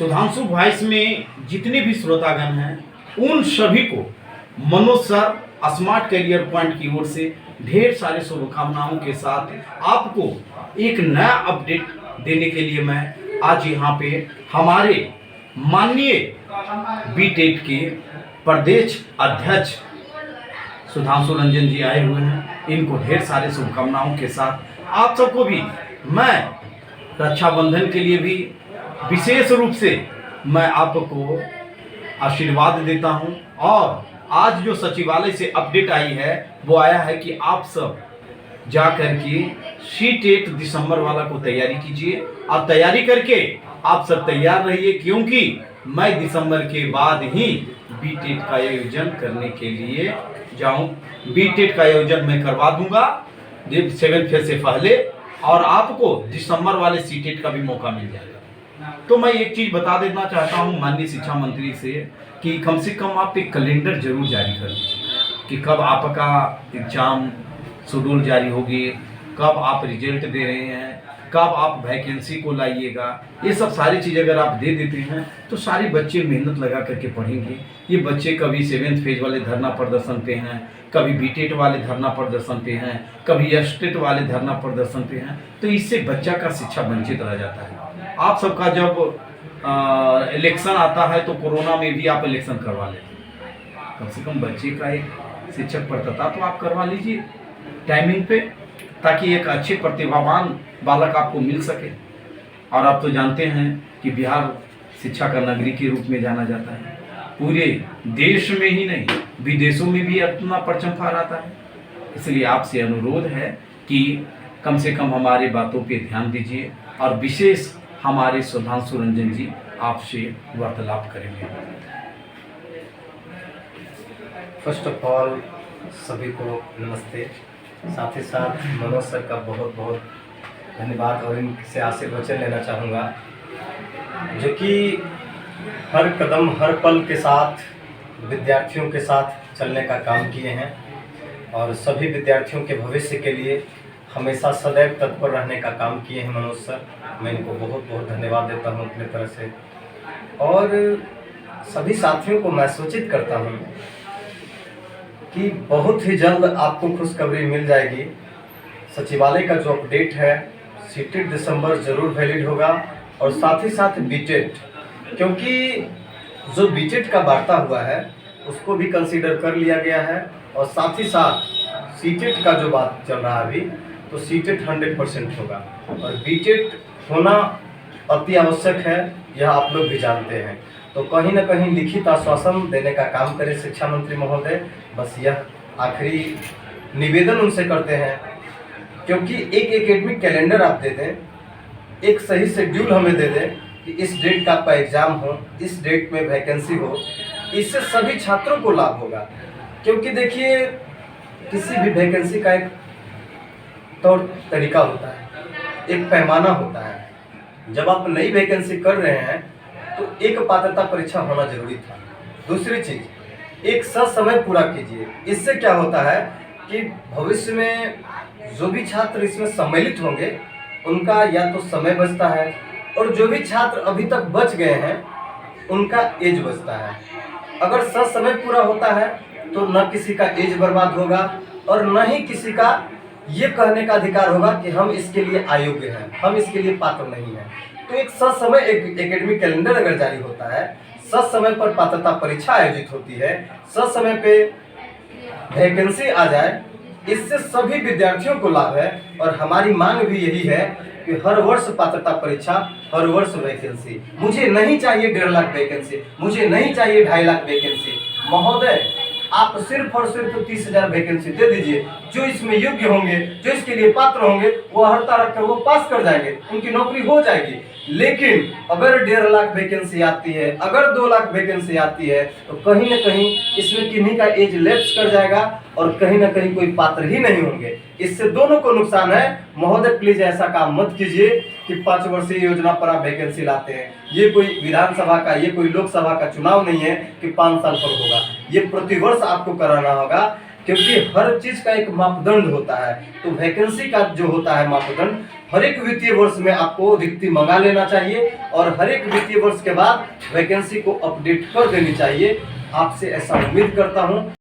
Sudhanshu voice में जितने भी श्रोतागण हैं उन सभी को Manoj sir smart career point की ओर से ढेर सारे शुभकामनाओं के साथ आपको एक नया अपडेट देने के लिए मैं आज यहाँ पे हमारे माननीय बीटेट के प्रदेश अध्यक्ष सुधांशु रंजन जी आए हुए हैं। इनको ढेर सारे शुभकामनाओं के साथ आप सबको भी मैं रक्षाबंधन के लिए भी विशेष रूप से मैं आपको आशीर्वाद देता हूं। और आज जो सचिवालय से अपडेट आई है वो आया है कि आप सब जा कर के सी-टेट दिसंबर वाला को तैयारी कीजिए और तैयारी करके आप सब तैयार रहिए, क्योंकि मैं दिसंबर के बाद ही बी-टेट का आयोजन करने के लिए जाऊं। बी-टेट का आयोजन मैं करवा दूंगा 7 फेज से पहले और आपको दिसंबर वाले सी-टेट का भी मौका मिल जाएगा। तो मैं एक चीज बता देना चाहता हूं माननीय शिक्षा मंत्री से कि कम से कम आप एक कैलेंडर जरूर जारी कर दीजिए कि कब आपका एग्जाम शेड्यूल जारी होगी, कब आप रिजल्ट दे रहे हैं, कब आप वैकेंसी को लाइएगा। ये सब सारी चीज़ अगर आप दे देते हैं तो सारे बच्चे मेहनत लगा करके पढ़ेंगे। ये बच्चे कभी 7th फेज वाले धरना प्रदर्शन पे हैं, कभी बीटेट वाले धरना प्रदर्शन पे हैं, कभी एस्टेट वाले धरना प्रदर्शन पे हैं, तो इससे बच्चा का शिक्षा वंचित रह जाता है। आप सबका जब इलेक्शन आता है तो कोरोना में भी आप इलेक्शन करवा लेते हैं, कम से कम बच्चे का एक शिक्षक पात्रता तो आप करवा लीजिए टाइमिंग पे, ताकि एक अच्छे प्रतिभावान बालक आपको मिल सके। और आप तो जानते हैं कि बिहार शिक्षा का नगरी के रूप में जाना जाता है, पूरे देश में ही नहीं विदेशों में भी अपना परचम फहराता है। इसलिए आपसे अनुरोध है कि कम से कम हमारे बातों पे ध्यान दीजिए और विशेष हमारे सुधांशु रंजन जी आपसे वार्तालाप करेंगे। फर्स्ट ऑफ ऑल सभी को नमस्ते। साथ ही साथ मनोज सर का बहुत बहुत धन्यवाद और इनसे आशीर्वचन लेना चाहूँगा, जो कि हर कदम हर पल के साथ विद्यार्थियों के साथ चलने का काम किए हैं और सभी विद्यार्थियों के भविष्य के लिए हमेशा सदैव तत्पर रहने का काम किए हैं मनोज सर। मैं इनको बहुत बहुत धन्यवाद देता हूँ अपने तरफ से। और सभी साथियों को मैं सूचित करता हूँ कि बहुत ही जल्द आपको खुशखबरी मिल जाएगी। सचिवालय का जो अपडेट है सी-टेट दिसंबर ज़रूर वैलिड होगा और साथ ही साथ बी-टेट, क्योंकि जो बी-टेट का वार्ता हुआ है उसको भी कंसीडर कर लिया गया है और साथ ही साथ सी-टेट का जो बात चल रहा है अभी, तो सी-टेट 100% होगा और बी-टेट होना अति आवश्यक है, यह आप लोग भी जानते हैं। तो कहीं ना कहीं लिखित आश्वासन देने का काम करें शिक्षा मंत्री महोदय, बस यह आखिरी निवेदन उनसे करते हैं। क्योंकि एक एकेडमिक कैलेंडर आप दे दें, एक सही शेड्यूल हमें दे दें कि इस डेट का आपका एग्ज़ाम हो, इस डेट में वैकेंसी हो, इससे सभी छात्रों को लाभ होगा। क्योंकि देखिए किसी भी वैकेंसी का एक तौर तरीका होता है, एक पैमाना होता है। जब आप नई वैकेंसी कर रहे हैं तो एक पात्रता परीक्षा होना जरूरी था। दूसरी चीज़, एक समय पूरा कीजिए। इससे क्या होता है कि भविष्य में जो भी छात्र इसमें सम्मिलित होंगे उनका या तो समय बचता है और जो भी छात्र अभी तक बच गए हैं उनका एज बचता है। अगर समय पूरा होता है तो न किसी का एज बर्बाद होगा और न ही किसी का ये कहने का अधिकार होगा कि हम इसके लिए अयोग्य हैं, हम इसके लिए पात्र नहीं हैं। तो एक समय एक एकेडमिक कैलेंडर अगर जारी होता है, समय पर पात्रता परीक्षा आयोजित होती है, समय पे वैकेंसी आ जाए, इससे सभी विद्यार्थियों को लाभ है। और हमारी मांग भी यही है कि हर वर्ष पात्रता परीक्षा, हर वर्ष वैकेंसी। मुझे नहीं चाहिए 1.5 लाख वैकेंसी, मुझे नहीं चाहिए 2.5 लाख वैकेंसी। महोदय आप सिर्फ और सिर्फ 30,000 वैकेंसी दे दीजिए। जो इसमें योग्य होंगे, जो इसके लिए पात्र होंगे, वो हड़ता रखकर वो पास कर जाएंगे, उनकी नौकरी हो जाएगी। लेकिन अगर 1.5 लाख वैकेंसी आती है, अगर 2 लाख वैकेंसी आती है, तो कहीं ना कहीं इसमें किन्हीं का एज लैप्स कर जाएगा और कहीं ना कहीं कोई पात्र ही नहीं होंगे। इससे दोनों को नुकसान है। महोदय प्लीज ऐसा काम मत कीजिए कि 5 वर्षीय योजना पर आप वैकेंसी लाते हैं। ये कोई विधानसभा का, ये कोई लोकसभा का चुनाव नहीं है कि 5 साल पर होगा। ये प्रतिवर्ष आपको कराना होगा, क्योंकि हर चीज का एक मापदंड होता है। तो वैकेंसी का जो होता है मापदंड हर एक वित्तीय वर्ष में आपको रिक्ति मंगा लेना चाहिए और हर एक वित्तीय वर्ष के बाद वैकेंसी को अपडेट कर देनी चाहिए। आपसे ऐसा उम्मीद करता हूं।